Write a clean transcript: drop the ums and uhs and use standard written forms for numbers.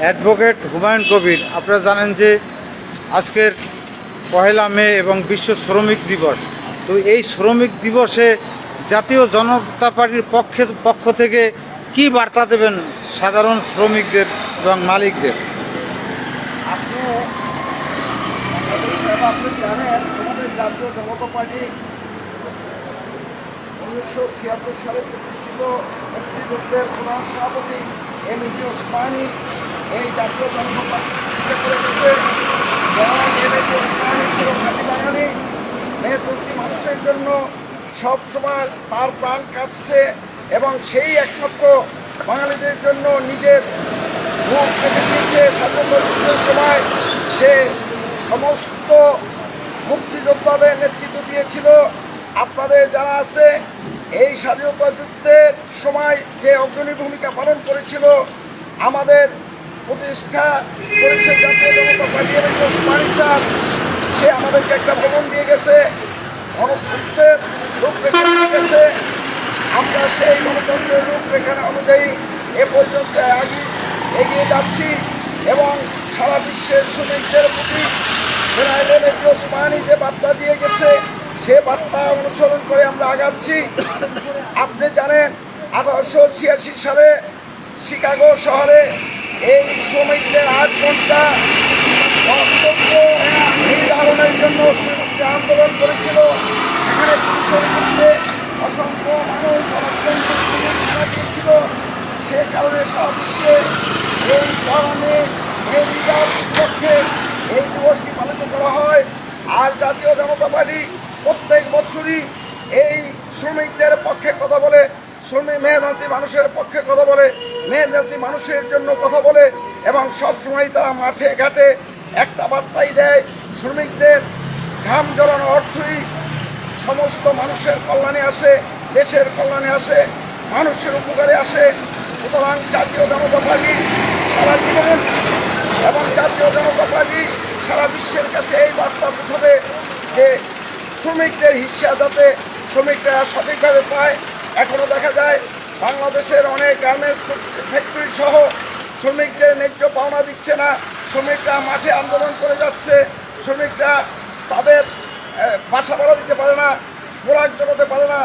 Advocate Humayun Kabir. আপনারা জানেন যে আজকের 1 মে এবং বিশ্ব শ্রমিক দিবস। তো এই শ্রমিক দিবসে জাতীয় জনতা পার্টির পক্ষ থেকে কি বার্তা দেবেন সাধারণ শ্রমিকদের এবং মালিকদের? আপনি আপনি জানেন আমাদের জাতীয় জনতা পার্টি 1976 সালে প্রতিষ্ঠিত মুক্তিযুদ্ধের প্রধান সভাপতি এমএজি ওসমানী এই জাতীয় জনতা পার্টি প্রতিষ্ঠা করে গেছে। এমএজি ওসমানী ছিল খাঁটি বাঙালি, মেহনতি মানুষের জন্য সবসময় তার প্রাণ কাঁদছে এবং সেই একমাত্র বাঙালিদের জন্য নিজের মুখ কেটে দিয়েছে। স্বাধীনতা যুদ্ধের সময় সে সমস্ত মুক্তিযোদ্ধাদের নেতৃত্ব দিয়েছিল। আপনাদের জানা আছে এই স্বাধীনতা যুদ্ধের সময় যে অগ্রণী ভূমিকা পালন করেছিল, আমাদের প্রতিষ্ঠা করেছে জাতীয় জনতা পার্টি এমএজি ওসমানী সাহেব। সে আমাদেরকে একটা ভবন দিয়ে গেছে, গণতন্ত্রের রূপরেখা দিয়ে গেছে। আমরা সেই গণতন্ত্রের রূপরেখা অনুযায়ী এ পর্যন্ত এগিয়ে যাচ্ছি এবং সারা বিশ্বের শ্রমিকদের প্রতি জেনারেল এমএজি ওসমানী যে বার্তা দিয়ে গেছে সে বার্তা অনুসরণ করে আমরা আগাচ্ছি। আপনি জানেন 1886 সালে শিকাগো শহরে এই শ্রমিকদের 8 ঘন্টা বক্তব্য নির্ধারণের জন্য শ্রমিকরা আন্দোলন করেছিল। সেখানে পুলিশের মধ্যে অসংখ্য মানুষ অসংখ্য শ্রমিক দিয়েছিল। সে কারণে সারা বিশ্বে এই কারণে এই পক্ষে এই দিবসটি পালিত করা হয়। আর জাতীয় জনতা পার্টি প্রত্যেক বছরই এই শ্রমিকদের পক্ষে কথা বলে, মেহনতি মানুষের পক্ষে কথা বলে, মেহনতি মানুষের জন্য কথা বলে এবং সবসময় তারা মাঠে ঘাটে একটা বার্তাই দেয়, শ্রমিকদের ঘাম জড়ানো অর্থই সমস্ত মানুষের কল্যাণে আসে, দেশের কল্যাণে আসে, মানুষের উপকারে আসে। সুতরাং জাতীয় জনতা পার্টি সারা জীবন এবং জাতীয় জনতা পার্টি সারা বিশ্বের কাছে এই বার্তা পৌঁছবে যে শ্রমিকদের হিস্সা যাতে শ্রমিকরা সঠিকভাবে পায়। এখনও দেখা যায় বাংলাদেশের অনেক গার্মেন্টস ফ্যাক্টরি সহ শ্রমিকদের ন্যায্য পাওনা দিচ্ছে না। শ্রমিকরা মাঠে আন্দোলন করে যাচ্ছে, শ্রমিকরা তাদের বাসা ভাড়া দিতে পারে না, খোরাক জোগাতে পারে না।